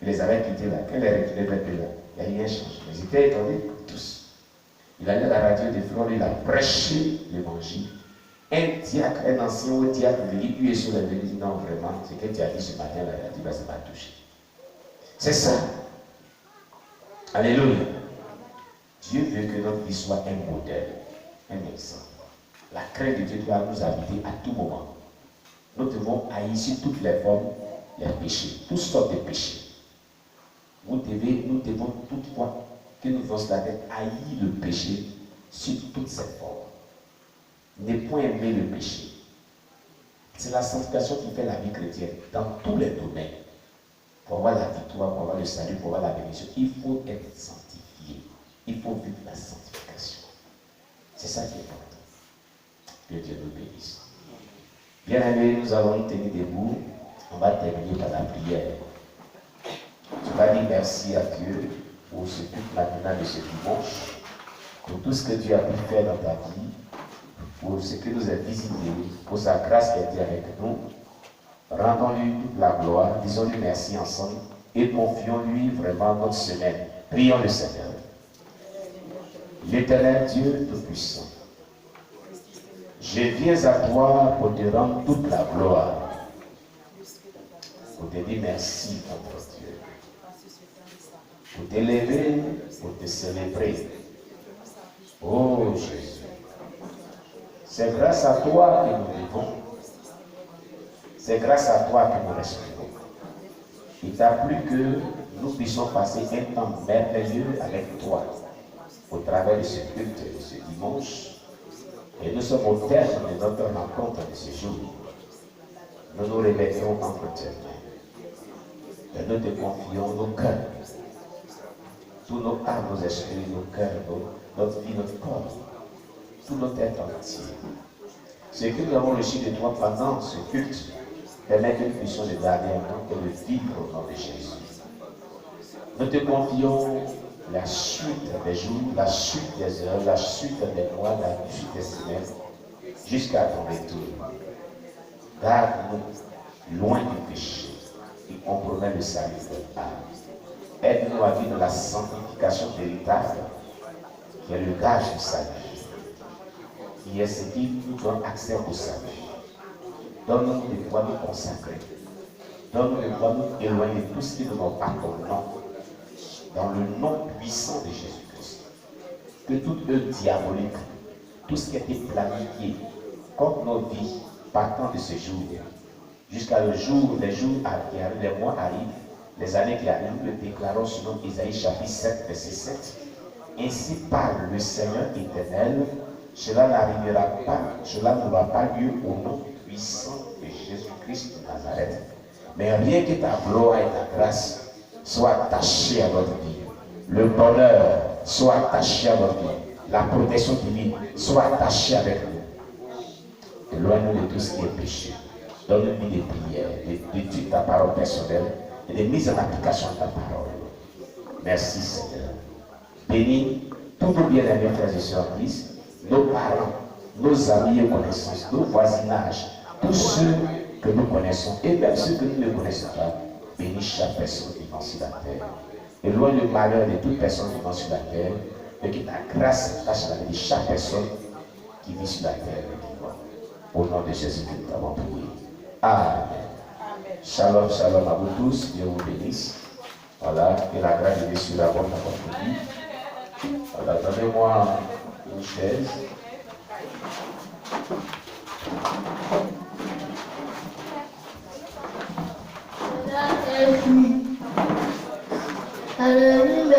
Il les avait quittés là. Quand il est retourné vers eux là, il n'y a rien changé. Ils étaient étonnés, tous. Il allait à la radio de Flore, il a prêché l'évangile. Un diacre, un ancien diacre, lui est sur la vie, il dit non, vraiment, ce que tu as dit ce matin, la radio, ça m'a touché. C'est ça. Alléluia. Dieu veut que notre vie soit un modèle, un exemple. La crainte de Dieu doit nous habiter à tout moment. Nous devons haïr sur toutes les formes les péchés, toutes sortes de péchés. Nous devons toutefois que nous faisons la tête haïr le péché sur toutes ses formes. Ne point aimer le péché. C'est la sanctification qui fait la vie chrétienne dans tous les domaines. Pour avoir la victoire, pour avoir le salut, pour avoir la bénédiction, il faut être sanctifié. Il faut vivre la sanctification. C'est ça qui est important. Que Dieu nous bénisse. Bien aimés, nous allons nous tenir debout. On va terminer par la prière. Tu vas dire merci à Dieu pour ce culte matinal de ce dimanche, pour tout ce que Dieu a pu faire dans ta vie, pour ce que nous a visité, pour sa grâce qui a été avec nous. Rendons-lui toute la gloire, disons-lui merci ensemble et confions-lui vraiment notre semaine. Prions le Seigneur. L'Éternel Dieu Tout-Puissant, je viens à toi pour te rendre toute la gloire, pour te dire merci, notre Dieu, pour t'élever, pour te célébrer. Oh Jésus, c'est grâce à toi que nous vivons, c'est grâce à toi que nous respirons. Il t'a plu que nous puissions passer un temps merveilleux avec toi au travers de ce culte de ce dimanche. Et nous sommes au terme de notre rencontre de ce jour. Nous nous remettons entre tes mains. Et nous te confions nos cœurs, tous nos âmes, nos esprits, nos cœurs, notre vie, notre corps, tout notre être entier. Ce que nous avons reçu de toi pendant ce culte, permet que nous puissions le garder en nous et le vivre au nom de Jésus. Nous te confions la suite des jours, la suite des heures, la suite des mois, la suite des semaines, jusqu'à ton retour. Garde-nous loin du péché qui compromet le salut de l'âme. Aide-nous à vivre la sanctification véritable, qui est le gage du salut, qui est ce qui nous donne accès au salut. Donne-nous de pouvoir nous consacrer. Donne-nous de pouvoir nous éloigner de tout ce qui ne nous pas comme nom. Dans le nom puissant de Jésus-Christ. Que toute œuvre diabolique, tout ce qui a été planifié contre nos vies, partant de ce jour, jusqu'à les jours qui arrivent, les mois arrivent, les années qui arrivent, nous le déclarons selon Isaïe chapitre 7, verset 7. Ainsi parle le Seigneur éternel, cela n'arrivera pas, cela n'aura pas lieu au nom puissant de Jésus-Christ de Nazareth. Mais rien que ta gloire et ta grâce soient attachés à notre vie. Le bonheur soit attaché à notre vie. La protection divine soit attachée avec nous. Éloigne-nous de tout ce qui est péché. Donne-nous une vie de prière, d'étude de ta parole personnelle et de mise en application de ta parole. Merci Seigneur. Bénis tous nos bien-aimés frères et sœurs en Christ, nos parents, nos amis et connaissances, nos voisinages, tous ceux que nous connaissons et même ceux que nous ne connaissons pas. Bénis chaque personne vivant sur la terre. Éloigne le malheur de toute personne vivant sur la terre et que ta grâce tâche la vie de chaque personne qui vit sur la terre. Au nom de Jésus que nous avons prié. Amen. Shalom, shalom à vous tous. Dieu vous bénisse. Voilà, que la grâce de Dieu sur la bonne dans votre vie. Voilà, donnez-moi une chaise. Alléluia.